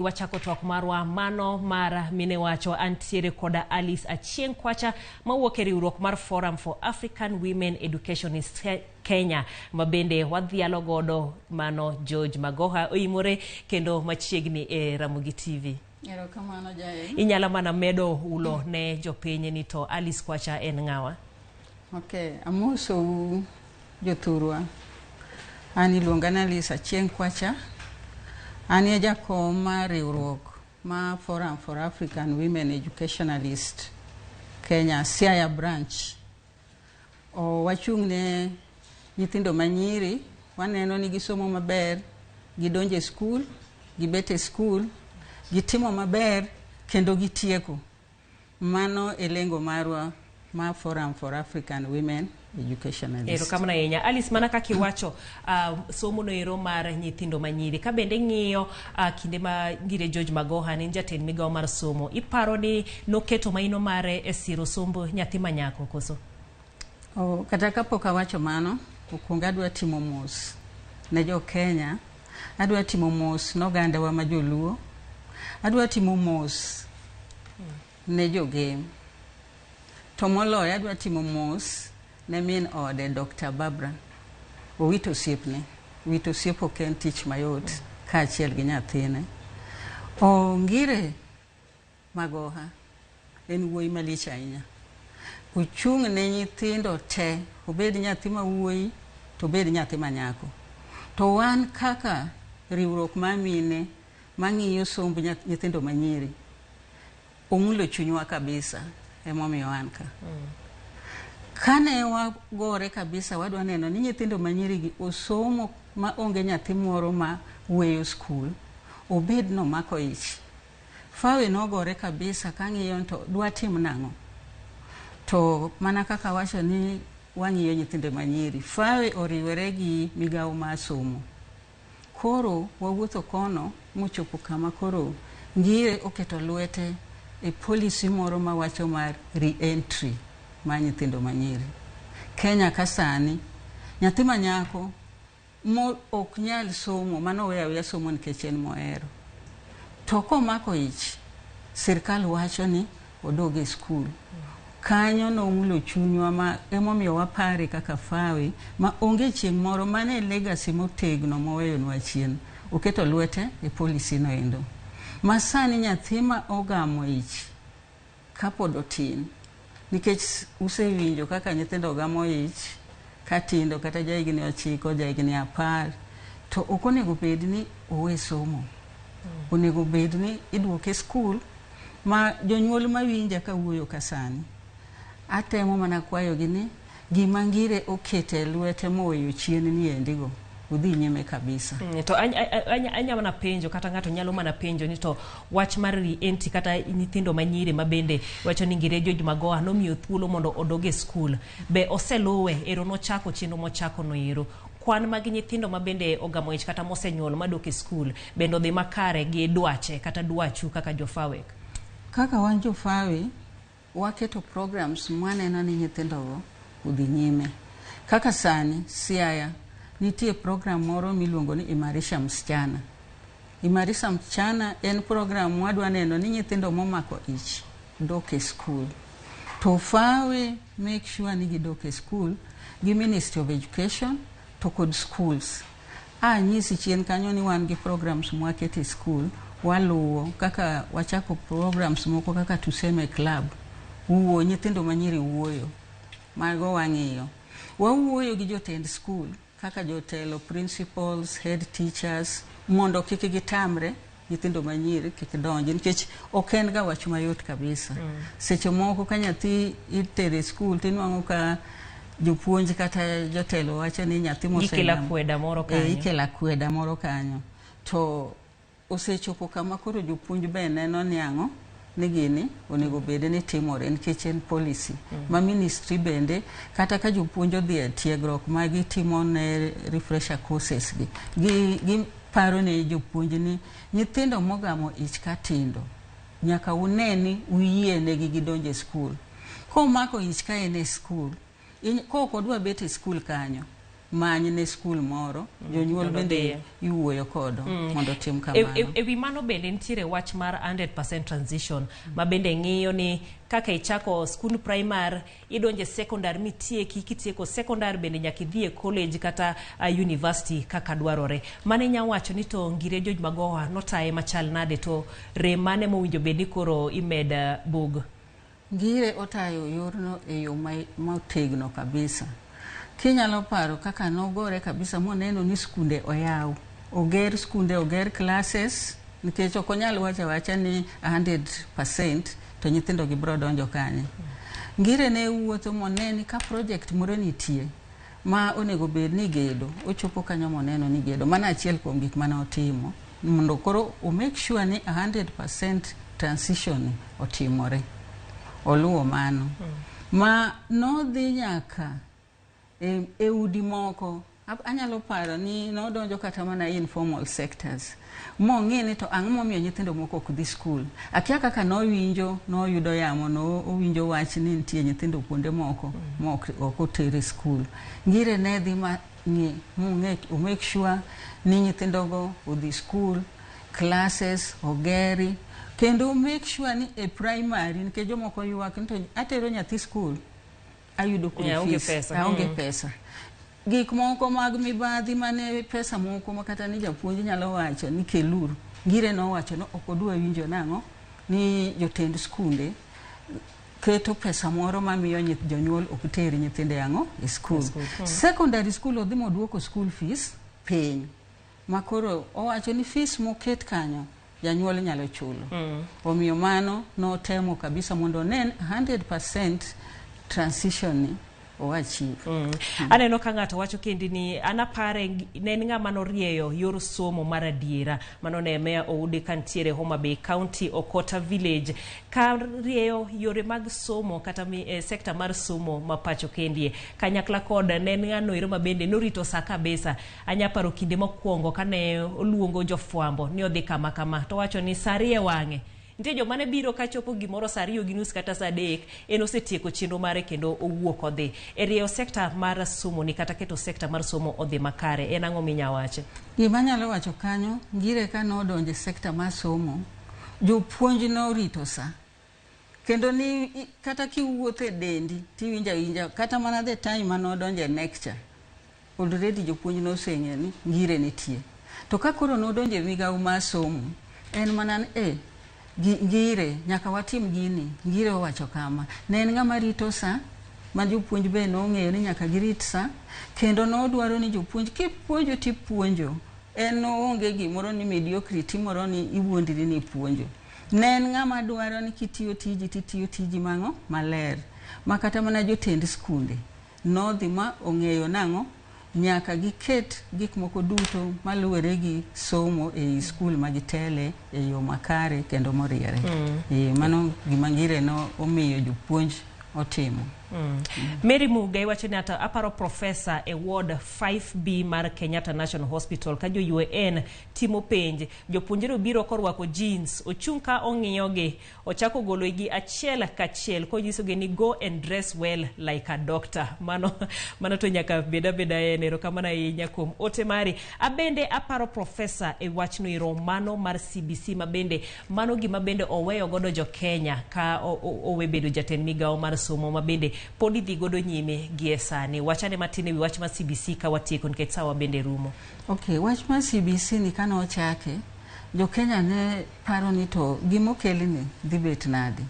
Wachako twak marwa mano mar mine wacho antiere koda Alice Achieng kwacha mawuok e riwruok mar Forum for African Women Educationists Kenya mabende wadhialo godo mano George Magoha oimore kendo machiegni e Ramogi TV. Erokamano jae. Inyala mana medo ulo ne jopiny ni to Alice kwacha en ngawa. Okay, amoso jothurwa. Ani luongana Alice Achieng kwacha. Ani jakom mar riwruok ma Forum for African Women Educationalists Kenya Siaya branch. Wachung'ne nyithindo manyiri, waneno ni gisomo maber, gidonje skul, gibete skul, gitimo maber kendo gitieko. Mano elengo marwa ma Forum for African Women Educationalists. Erokamano ahinya. Alice, mana kaka iwacho somo no ero mar nyithindo manyiri ka bende ng'iyo kinde ma ngire George Magoha ni jatend migawo mar somo, iparo ni noketo maino mare e siro somb nyathi manyako koso? Kata kapok awacho mano, okuongo adwa timo mos ne jo Kenya, adwa timo mos n'oganda wa ma joluo, adwa timo mos ne jo game, to moloyo adwa timo mos ne min ode Dr. Barbara. Owito osiepne, wito osiep ok en tich mayot kaachiel gi nyathine. Ngire Magoha en wuoyi malich ahinya. Ochung' ne nyithindo te, obed nyathi ma wuoyi to obed nyathi manyako. To wan kaka riwruok ma mine mang'iyo somb nyithindo manyiri, omulo chunywa kabisa, emomiyo wan ka. Kane wagore kabisa wadwa neno ni nyithindo manyiri gi osomo ma onge nyathi moro ma weyo skul, obed no mako ich. Fawe nogore kabisa kang'iyo to dwa tim nang'o. To mana kaka wacho ni wang'iyo nyithindo manyiri, Fawe oriwere gi migawo ma somo. Koro wawuotho kono mochopo kama koro ngire oketo lwete e policy moro ma wacho mar re-entry ma nyithindo manyiri. Kenya kasani nyathi manyako ok nyal somo, mano weya somo nikech en mohero. To komako ich, sirkal wacho ni odoge skul. Kanyo no mulo chunywa ma emomiyo wapare kaka Fawe ma onge chieng' moro mane legacy motegno moweyonwa chien. Oketo lwete e policy no endo. Masani nyathi ma ogamo ich kapod otin, nikech usewinjo kaka nyithindo gamo ich katindo kata jaigni 9, jaigni 10, to ok onego bed ni owe somo. Onego bed ni iduoke skul ma jonyuol mawinja ka wuoyo kasani. Atemo mana kwayo gi ni gima ngire okete lwete moweyo chien ni endigo udhi nyime kabisa. To anya mana penjo kata ng'ato nyalo mana penjo ni to wach mar re-entry kata nyithindo manyiri mabende wacho ni ngire George Magoha nomiyo thuolo mondo odoge skul. Be oseluwe ero nochako chenro mochako no ero. Kwan mag nyithindo mabende ogamo ich kata mosenyuol madoke skul bende odhi makare gi dwache kata dwachu kaka jofawe? Kaka wan jofawe waketo programs mwaneno ni nyithindo go udhi nyime. Kaka sani Siaya nitie program moro miluongo ni Imarisha Msichana. Imarisha Msichana en program mwadwa neno ni nyithindo momako ich doke skul. To Fawe make sure ni gidoke skul gi Ministry of Education to kod schools. Nyisi chien kanyo ni wan gi programs mwakete skul, waluwo kaka wachako programs moko kaka Tuseme Club. Uwo nyithindo manyiri wuoyo, mago wang'iyo. Wawuoyo gi jotend skul, kaka jotelo, principals, head teachers, mondo kik gitamre nyithindo manyiri kik donji, nikech ok en ga wach mayot kabisa. Seche moko ka nyathi itere skul tinwang'o ka jopuonj kata jotelo wacho ni nyathi ikela kweda moro kanyo. Ikela kweda moro kanyo. To osechopo kama koro jopuonj be neno ni ang'o ni gini onego bede ni timore nikech en policy. Ma ministry bende kata ka jopuonj odhi e tiegruok ma gitimo ne refresher courses gi paro ne jopuonj ni nyithindo mogamo ich katindo nyaka uneni uyie ne gidonje skul. Komako ich ka en e skul, kok odwa bet e skul kanyo, many ne skul moro jonyuol bende iwuoyo kodo mondo tim kamano. Ewi mano bende nitiere wach mar 100% transition ma bende ng'iyo ni kaka ichako skul primary idonje secondary mitieki kitieko secondary bende nyaka idhie college kata university kaka dwarore. Mane nya wacho ni to ngire George Magoha notaye machal nade to rem mane mowinjo bedi koro imed bug. Ngire otayo yorno e yo motegno kabisa. Kinyalo paro kaka nogore kabisa moneno ni skunde oyaw. Oger skunde, oger classes, nikech ok onyal wacha ni 100% to nyithindo gibro donjo kanye. Ngire ne wuotho moneni ka project moro nitie ma onego bed ni gedo, ochopo kanyo moneno ni gedo. Mana achiel kuom gik mane otimo mondo koro o make sure ni 100% transition otimore. Oluwo mano. Ma nodhi nyaka e udi moko. Anyalo paro ni nodonjo kata mana informal sectors. Mong'e ni to ang'o momiyo nyithindo moko ok dhi skul. Akia kaka noyudo yamo owinjo wach ni nitie nyithindo kuonde moko ok otere skul. Ngire ne dhi ma make sure ni nyithindogo odhi skul, classes ogeri, kendo make sure ni e primary nikech jomoko ywak ni to atero nyathi skul ayudo fees aonge pesa. Gik moko mag mibadhi mane pesa moko makata ni japuonj nyalo wacho ni keluru. Ngire no wacho no ok odwa winjo nang'o ni jotend skunde keto pesa moro mamiyo jonyuol ok teri nyithinde ang'o e skul. Secondary school odhi moduoko school fees piny. Makoro owacho ni fees moket kanyo janyuol nyalo chulo. Omiyo mano notemo kabisa mondo nen 100% transition ni oachieve. Aneno ka ng'ato wacho kendi ni anapare ne ng'ama norieyo yor somo mar adiera mano ne meya oude kantiere Homa Bay County Okota Village ka rieyo yore mag somo kata sekta mar somo ma pacho kendie kanyakla kod ne ng'ano ero mabende norito saa kabisa. Anyaparo kinde mokwongo kane oluongo jofwambo ni odhi kama to wacho ni sarie wang'e ntie jo mane biro ka chopo gimoro saa 2:30 kata saa 3 en osetieko chenro mare kendo owuok odhi. Rieyo sekta mar somo ni kata keto sekta mar somo odhi makare en ang'o minya wache? Gima nyalo wacho kanyo ngire ka nodonje sekta mar somo jopuonj norito saa kendo ni kata kiwuothe dendi tiwinja kata mana the time manodonje lecture already jopuonj noseng'e ni ngire nitie. To ka koro nodonje migawo mar somo en mana ngire nyaka watim gini. Ngire owacho kama ne en ng'ama rito saa ma jopuonj be nong'eyo ni nyaka girit saa kendo nodwaro ni jopuonj kipuonjo tipuonjo en onge gimoro ni mediocrity moro ni iwuondri ni puonjo. Ne en ng'ama dwaro ni kitiyo tiji mang'o maler makata mana jotend skunde nodhi ma ong'eyo nang'o nyaka giket gik moko duto maluwore gi somo e skul magitele e yo makare kendo moriere. Mano gima ngire no omiyo jopuonj otimo. Mary Mugai wacho ni ata aparo professor e ward 5B mar Kenyatta National Hospital ka jo UN timo penj jopuonjero biro korwako jeans ochung' ka ong'iyogi ochako golo igi achiel kachiel konyisogi ni go and dress well like a doctor. Mano to nyaka beda enero kamana ahinya kuom ote mari. Abende aparo professor e wachno iro mano mar CBC mabende mano gima bende oweyo godo jo Kenya ka owe bedo jatend migawo mar somo mabende podi dhi godo nyime gie sani. Wachane matine wi wach ma CBC ka watieko nikech sawa bende rumo. Okay, wach ma CBC ni kano ochake jo Kenya ne paro ni to gimokelni dhi bet nadi.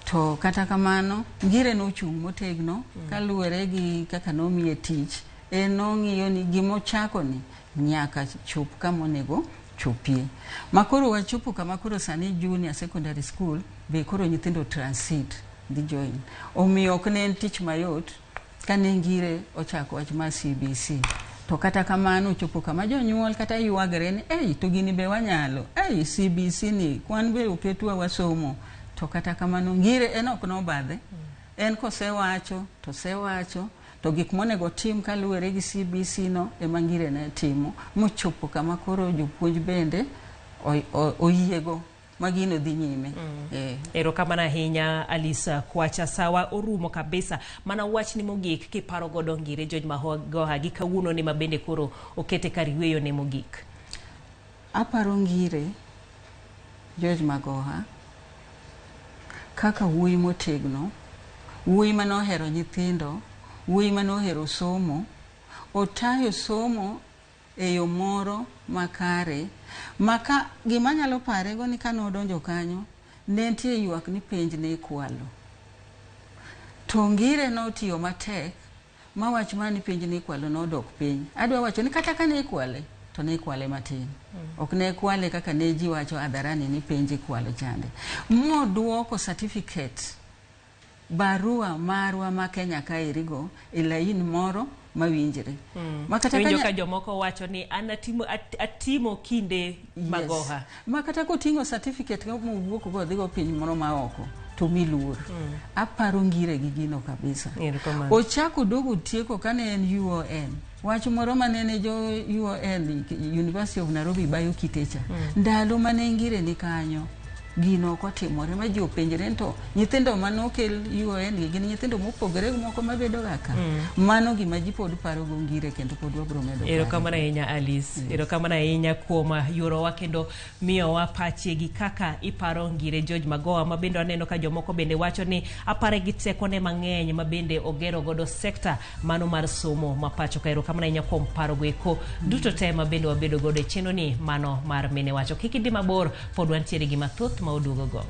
To kata kamano ngire no chung' motegno kaluwore gi kaka nomiye tich nong'iyo ni gimochako ni nyaka chop kamonego chopie. Makoro wachopo kama koro sani junior secondary school be koro nyithindo transit dhi join. Omiyo ok ne en tich mayot kane ngire ochako wach ma CBC. To kata kamano chopo kama jonyuol kata ywagre ni to gini be wanyalo CBC ni kwan be oketwa wasomo. To kata kamano ngire en ok nobadhe. En kosewacho to sewacho to gik monego tim kaluwore gi CBC no ema ngire ne timo mochopo kama koro jopuonj bende oyiego magino dhi nyime. Erokamano ahinya Alisa Kwacha. Sawa orumo kabisa. Mana wach ni mogik kiparo godo ngire George Magoha gi kawuono ni mabende koro okete kar yweyo ne mogik. Aparo ngire George Magoha kaka wuoyi motegno, wuoyi manohero nyithindo, wuoyi manohero somo, otayo somo e yo moro makare, maka gima nyalo pare go ni kano donjo kanyo ne nitie ywak ni penj ne ikwalo. To ngire no tiyo matek ma wach mani penj ne ikwalo no dok piny. Adwa wacho ni kata ka ne ikwale to ne ikwale matin. Ok ne ikwale kaka ne ji wacho adharani ni penj ikwalo chande. Moduoko certificate barua marwa ma Kenya ka irigo e lain moro mawinjre. Makata winjo ka jomoko wacho ni atimo kinde Magoha. Makata kotingo certificate ka mowuok go dhigo piny moro maoko to miluor. Aparo ngire gi gino kabisa. Ochako dogo tieko kane en UON. Wach moro manene jo UON University of Nairobi bayo kitecha. Ndalo mane ngire ni kanyo gino kotimore ma ji openjre to nyithindo manokel UON gi gin nyithindo mopogore moko mabedo gaka. Mano gima ji pod paro go ngire kendo pod wabro medo. Erokamano ahinya Alice. Erokamano ahinya kuom yuorowa kendo miyowa pache gi kaka iparo ngire George Magoha, mabende aneno ka jomoko bende wacho ni apare gi tekone mang'eny mabende ogero godo sekta mano mar somo mapacho ka. Erokamano ahinya kuom paro go eko duto te mabende wabedo godo e cheno ni mano mar mine wacho. Kik idi mabor, pod wantiere gi mathoth ma oduogo go.